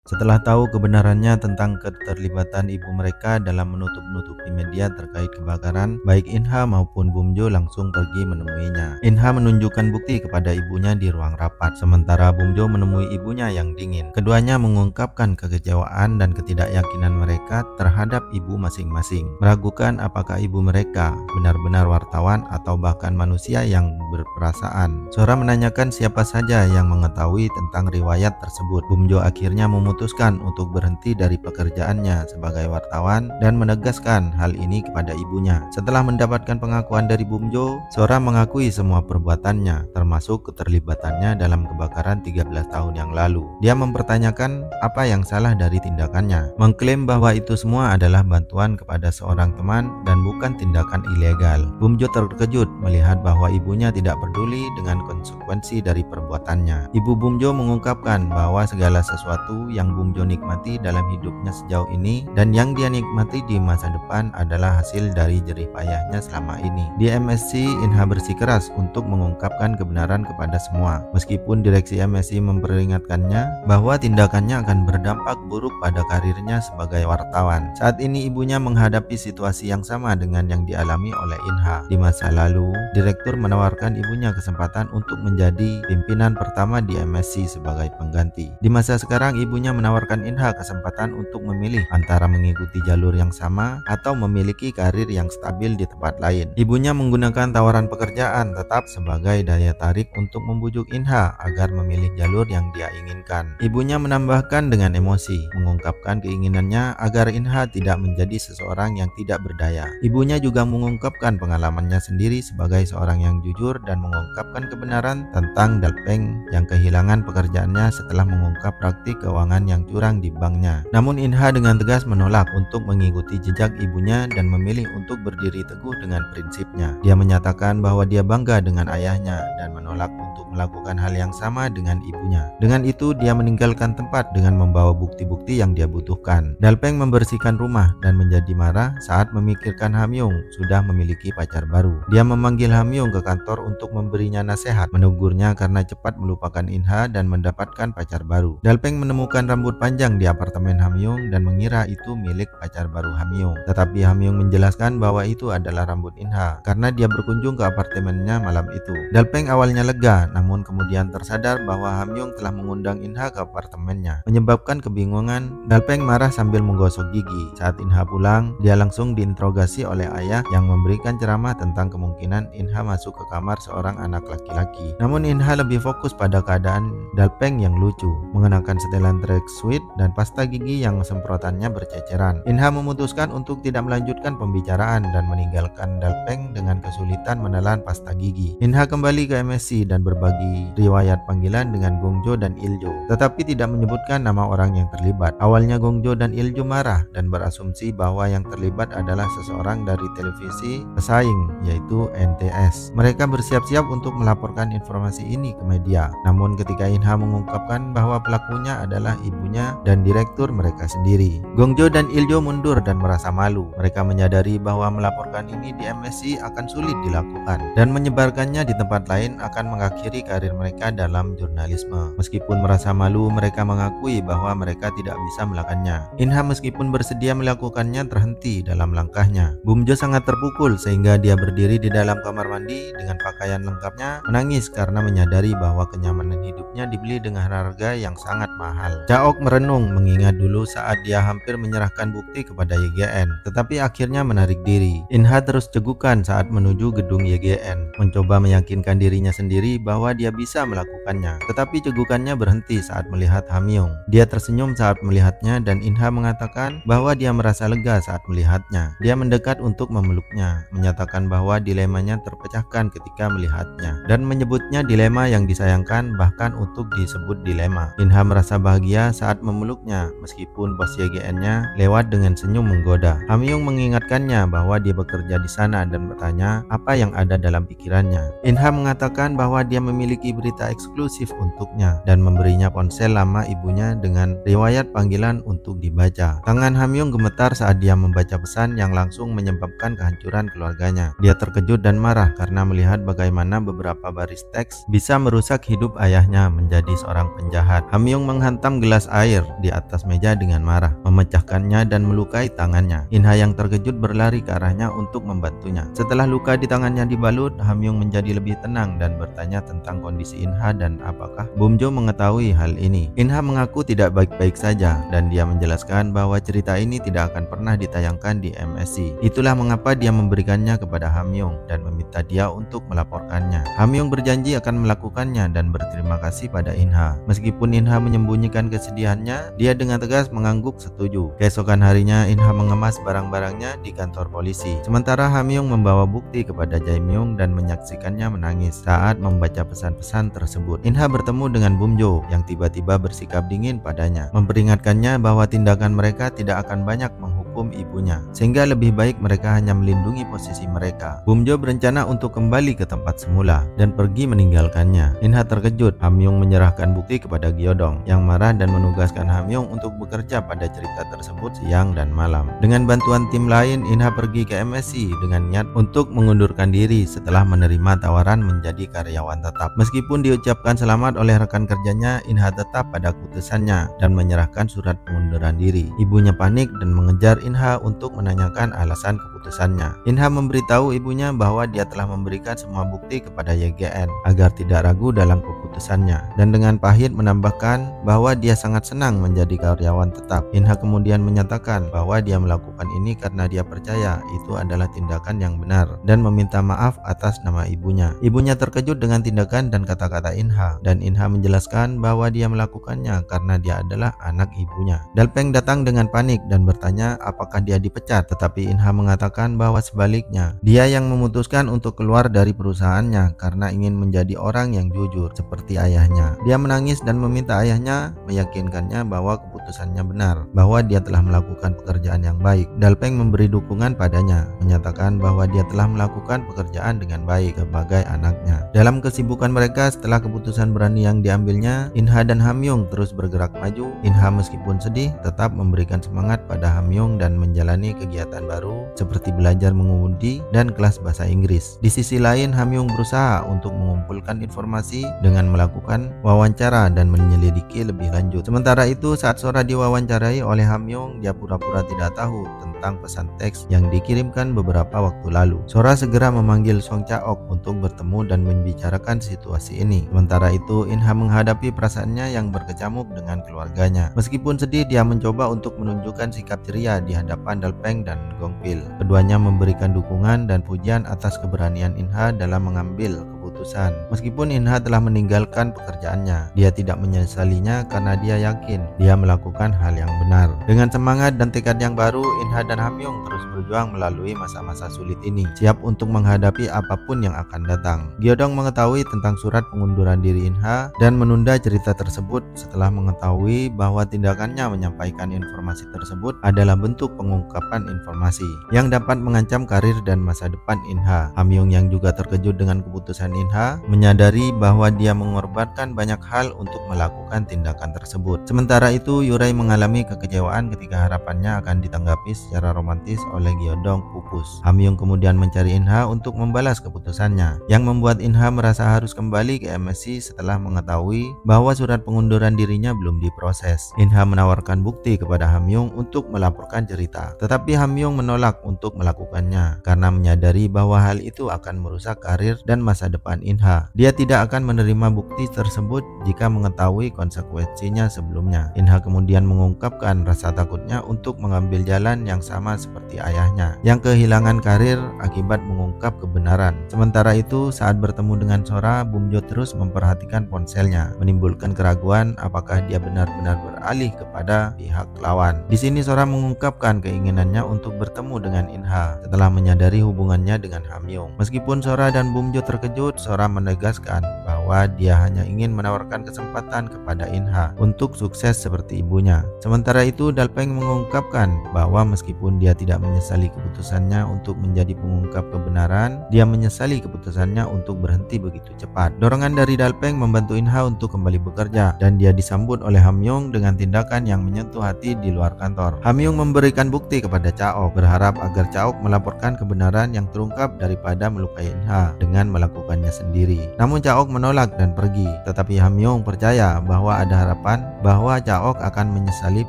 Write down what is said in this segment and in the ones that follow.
Setelah tahu kebenarannya tentang keterlibatan ibu mereka dalam menutup-nutupi media terkait kebakaran, baik Inha maupun Bumjo langsung pergi menemuinya. Inha menunjukkan bukti kepada ibunya di ruang rapat, sementara Bumjo menemui ibunya yang dingin. Keduanya mengungkapkan kekecewaan dan ketidakyakinan mereka terhadap ibu masing-masing, meragukan apakah ibu mereka benar-benar wartawan atau bahkan manusia yang berperasaan. Sora menanyakan siapa saja yang mengetahui tentang riwayat tersebut. Bumjo akhirnya memutuskan untuk berhenti dari pekerjaannya sebagai wartawan dan menegaskan hal ini kepada ibunya. Setelah mendapatkan pengakuan dari Bumjo, Sora mengakui semua perbuatannya, termasuk keterlibatannya dalam kebakaran 13 tahun yang lalu. Dia mempertanyakan apa yang salah dari tindakannya, mengklaim bahwa itu semua adalah bantuan kepada seorang teman dan bukan tindakan ilegal. Bumjo terkejut melihat bahwa ibunya tidak peduli dengan konsekuensi dari perbuatannya. Ibu Bumjo mengungkapkan bahwa segala sesuatu yang Bumjo nikmati dalam hidupnya sejauh ini dan yang dia nikmati di masa depan adalah hasil dari jerih payahnya selama ini. Di MSC, Inha bersikeras untuk mengungkapkan kebenaran kepada semua, meskipun direksi MSC memperingatkannya bahwa tindakannya akan berdampak buruk pada karirnya sebagai wartawan. Saat ini ibunya menghadapi situasi yang sama dengan yang dialami oleh Inha. Di masa lalu, direktur menawarkan ibunya kesempatan untuk menjadi pimpinan pertama di MSC sebagai pengganti. Di masa sekarang, ibunya menawarkan Inha kesempatan untuk memilih antara mengikuti jalur yang sama atau memiliki karir yang stabil di tempat lain. Ibunya menggunakan tawaran pekerjaan tetap sebagai daya tarik untuk membujuk Inha agar memilih jalur yang dia inginkan. Ibunya menambahkan dengan emosi, mengungkapkan keinginannya agar Inha tidak menjadi seseorang yang tidak berdaya. Ibunya juga mengungkapkan pengalamannya sendiri sebagai seorang yang jujur dan mengungkapkan kebenaran tentang Dalpeng yang kehilangan pekerjaannya setelah mengungkap praktik keuangan yang curang di banknya. Namun Inha dengan tegas menolak untuk mengikuti jejak ibunya dan memilih untuk berdiri teguh dengan prinsipnya. Dia menyatakan bahwa dia bangga dengan ayahnya dan menolak untuk melakukan hal yang sama dengan ibunya. Dengan itu dia meninggalkan tempat dengan membawa bukti-bukti yang dia butuhkan. Dalpeng membersihkan rumah dan menjadi marah saat memikirkan Hamyung sudah memiliki pacar baru. Dia memanggil Hamyung ke kantor untuk memberinya nasihat, menegurnya karena cepat melupakan Inha dan mendapatkan pacar baru. Dalpeng menemukan rambut panjang di apartemen Hamyung dan mengira itu milik pacar baru Hamyung. Tetapi Hamyung menjelaskan bahwa itu adalah rambut Inha karena dia berkunjung ke apartemennya malam itu. Dalpeng awalnya lega, namun kemudian tersadar bahwa Hamyung telah mengundang Inha ke apartemennya. Menyebabkan kebingungan, Dalpeng marah sambil menggosok gigi. Saat Inha pulang, dia langsung diinterogasi oleh ayah yang memberikan ceramah tentang kemungkinan Inha masuk ke kamar seorang anak laki-laki. Namun Inha lebih fokus pada keadaan Dalpeng yang lucu, mengenakan setelan tracksuit dan pasta gigi yang semprotannya berceceran. Inha memutuskan untuk tidak melanjutkan pembicaraan dan meninggalkan Dalpeng dengan kesulitan menelan pasta gigi. Inha kembali ke MSC dan berbagi riwayat panggilan dengan Gongjo dan Iljo, tetapi tidak menyebutkan nama orang yang terlibat. Awalnya Gongjo dan Iljo marah dan berasumsi bahwa yang terlibat adalah seseorang dari televisi pesaing, yaitu NTS. Mereka bersiap-siap untuk melaporkan informasi ini ke media. Namun ketika Inha mengungkapkan bahwa pelakunya adalah ibunya dan direktur mereka sendiri, Gongjo dan Iljo mundur dan merasa malu. Mereka menyadari bahwa melaporkan ini di MSC akan sulit dilakukan dan menyebarkannya di tempat lain akan mengakhiri karir mereka dalam jurnalisme. Meskipun merasa malu, mereka mengakui bahwa mereka tidak bisa melakukannya. Inha meskipun bersedia melakukannya terhenti dalam langkahnya. Bumjo sangat terpukul sehingga dia berdiri di dalam kamar mandi dengan pakaian lengkapnya, menangis karena menyadari bahwa kenyamanan hidupnya dibeli dengan harga yang sangat mahal. Chaok merenung mengingat dulu saat dia hampir menyerahkan bukti kepada YGN, tetapi akhirnya menarik diri. Inha terus cegukan saat menuju gedung YGN, mencoba meyakinkan dirinya sendiri bahwa dia bisa melakukannya, tetapi cegukannya berhenti saat melihat Hamyung. Dia tersenyum saat melihatnya dan Inha mengatakan bahwa dia merasa lega saat melihatnya. Dia mendekat untuk memeluknya, menyatakan bahwa dilemanya terpecahkan ketika melihatnya dan menyebutnya dilema yang disayangkan bahkan untuk disebut dilema. Inha merasa bahagia saat memeluknya meskipun bos YGN-nya lewat dengan senyum menggoda. Hamyung mengingatkannya bahwa dia bekerja di sana dan bertanya apa yang ada dalam pikirannya. Inha mengatakan bahwa dia memiliki berita eksklusif untuknya dan memberinya ponsel lama ibunya dengan riwayat panggilan untuk dibaca. Tangan Hamyung gemetar saat dia membaca pesan yang langsung menyebabkan kehancuran keluarganya. Dia terkejut dan marah karena melihat bagaimana beberapa baris teks bisa merusak hidup ayahnya menjadi seorang penjahat. Hamyung menghantam gelas gelas air di atas meja dengan marah, memecahkannya dan melukai tangannya. In Ha yang terkejut berlari ke arahnya untuk membantunya. Setelah luka di tangannya dibalut, Hamyong menjadi lebih tenang dan bertanya tentang kondisi In Ha dan apakah Bum Jo mengetahui hal ini. In Ha mengaku tidak baik-baik saja dan dia menjelaskan bahwa cerita ini tidak akan pernah ditayangkan di MSC. Itulah mengapa dia memberikannya kepada Hamyong dan meminta dia untuk melaporkannya. Hamyong berjanji akan melakukannya dan berterima kasih pada In Ha. Meskipun In Ha menyembunyikan kesedihannya, dia dengan tegas mengangguk setuju. Keesokan harinya In Ha mengemas barang-barangnya di kantor polisi. Sementara Hamyong membawa bukti kepada Jae Myung dan menyaksikannya menangis saat membaca pesan-pesan tersebut. In Ha bertemu dengan Bum Jo yang tiba-tiba bersikap dingin padanya, memperingatkannya bahwa tindakan mereka tidak akan banyak menghukum ibunya, sehingga lebih baik mereka hanya melindungi posisi mereka. Bum Jo berencana untuk kembali ke tempat semula dan pergi meninggalkannya. In Ha terkejut. Hamyong menyerahkan bukti kepada Gyodong yang marah dan menugaskan Hamyong untuk bekerja pada cerita tersebut siang dan malam. Dengan bantuan tim lain, In Ha pergi ke MSC dengan niat untuk mengundurkan diri setelah menerima tawaran menjadi karyawan tetap. Meskipun diucapkan selamat oleh rekan kerjanya, In Ha tetap pada keputusannya dan menyerahkan surat pengunduran diri. Ibunya panik dan mengejar In Ha untuk menanyakan alasan keputusannya. In Ha memberitahu ibunya bahwa dia telah memberikan semua bukti kepada YGN agar tidak ragu dalam keputusannya, dan dengan pahit menambahkan bahwa dia sangat senang menjadi karyawan tetap. In Ha kemudian menyatakan bahwa dia melakukan ini karena dia percaya itu adalah tindakan yang benar dan meminta maaf atas nama ibunya. Ibunya terkejut dengan tindakan dan kata-kata In Ha, dan In Ha menjelaskan bahwa dia melakukannya karena dia adalah anak ibunya. Dalpeng datang dengan panik dan bertanya apakah dia dipecat, tetapi In Ha mengatakan bahwa sebaliknya, dia yang memutuskan untuk keluar dari perusahaannya karena ingin menjadi orang yang jujur seperti ayahnya. Dia menangis dan meminta ayahnya meyakinkannya bahwa keputusannya benar, bahwa dia telah melakukan pekerjaan yang baik. Dalpeng memberi dukungan padanya, menyatakan bahwa dia telah melakukan pekerjaan dengan baik sebagai anaknya. Dalam kesibukan mereka setelah keputusan berani yang diambilnya, In Ha dan Hamyong terus bergerak maju. In Ha meskipun sedih tetap memberikan semangat pada Hamyong dan menjalani kegiatan baru seperti belajar mengemudi dan kelas bahasa Inggris. Di sisi lain, Hamyong berusaha untuk mengumpulkan informasi dengan melakukan wawancara dan menyelidiki lebih lanjut. Sementara itu, saat Sora diwawancarai oleh Hamyong, dia pura-pura tidak tahu tentang pesan teks yang dikirimkan beberapa waktu lalu. Sora segera memanggil Song Cha-ok untuk bertemu dan membicarakan situasi ini. Sementara itu, In Ha menghadapi perasaannya yang berkecamuk dengan keluarganya. Meskipun sedih, dia mencoba untuk menunjukkan sikap ceria di hadapan Dalpeng dan Gong Pil. Keduanya memberikan dukungan dan pujian atas keberanian In Ha dalam mengambil keputusan. Meskipun In Ha telah meninggalkan pekerjaannya, dia tidak menyesalinya karena dia yakin dia melakukan hal yang benar. Dengan semangat dan tekad yang baru, In Ha dan Hamyong terus berjuang melalui masa-masa sulit ini, siap untuk menghadapi apapun yang akan datang. Gyodong mengetahui tentang surat pengunduran diri In Ha dan menunda cerita tersebut setelah mengetahui bahwa tindakannya menyampaikan informasi tersebut adalah bentuk pengungkapan informasi yang dapat mengancam karir dan masa depan In Ha. Hamyong yang juga terkejut dengan keputusan In Ha menyadari bahwa dia mengorbankan banyak hal untuk melakukan tindakan tersebut. Sementara itu, Yurai mengalami kekecewaan ketika harapannya akan ditanggapi secara romantis oleh Gyodong pupus. Hamyong kemudian mencari In Ha untuk membalas keputusannya, yang membuat In Ha merasa harus kembali ke MSC setelah mengetahui bahwa surat pengunduran dirinya belum diproses. In Ha menawarkan bukti kepada Hamyong untuk melaporkan cerita, tetapi Hamyong menolak untuk melakukannya karena menyadari bahwa hal itu akan merusak karir dan masa depan In Ha. Dia tidak akan menerima bukti tersebut jika mengetahui konsekuensinya sebelumnya. In Ha kemudian mengungkapkan rasa takutnya untuk mengambil jalan yang sama seperti ayahnya yang kehilangan karir akibat mengungkap kebenaran. Sementara itu, saat bertemu dengan Sora, Bum Jo terus memperhatikan ponselnya, menimbulkan keraguan apakah dia benar-benar beralih kepada pihak lawan. Di sini Sora mengungkapkan keinginannya untuk bertemu dengan In Ha setelah menyadari hubungannya dengan Hamyong. Meskipun Sora dan Bum Jo terkejut, Sora menegaskan bahwa dia hanya ingin menawarkan kesempatan kepada In Ha untuk sukses seperti ibunya. Sementara itu, Dalpeng mengungkapkan bahwa meskipun dia tidak menyesali keputusannya untuk menjadi pengungkap kebenaran, dia menyesali keputusannya untuk berhenti begitu cepat. Dorongan dari Dalpeng membantu In Ha untuk kembali bekerja, dan dia disambut oleh Hamyong dengan tindakan yang menyentuh hati di luar kantor. Hamyong memberikan bukti kepada Cha-ok, berharap agar Cha-ok melaporkan kebenaran yang terungkap daripada melukai In Ha dengan melakukannya sendiri. Namun Cha-ok menolak menolak dan pergi. Tetapi Hamyong percaya bahwa ada harapan bahwa Chaok akan menyesali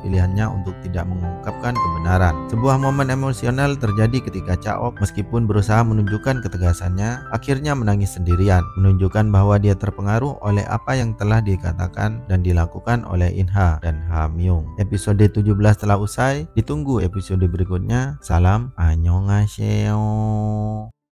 pilihannya untuk tidak mengungkapkan kebenaran. Sebuah momen emosional terjadi ketika Chaok meskipun berusaha menunjukkan ketegasannya, akhirnya menangis sendirian, menunjukkan bahwa dia terpengaruh oleh apa yang telah dikatakan dan dilakukan oleh In-ha dan Hamyong. Episode 17 telah usai, ditunggu episode berikutnya. Salam annyeonghaseyo.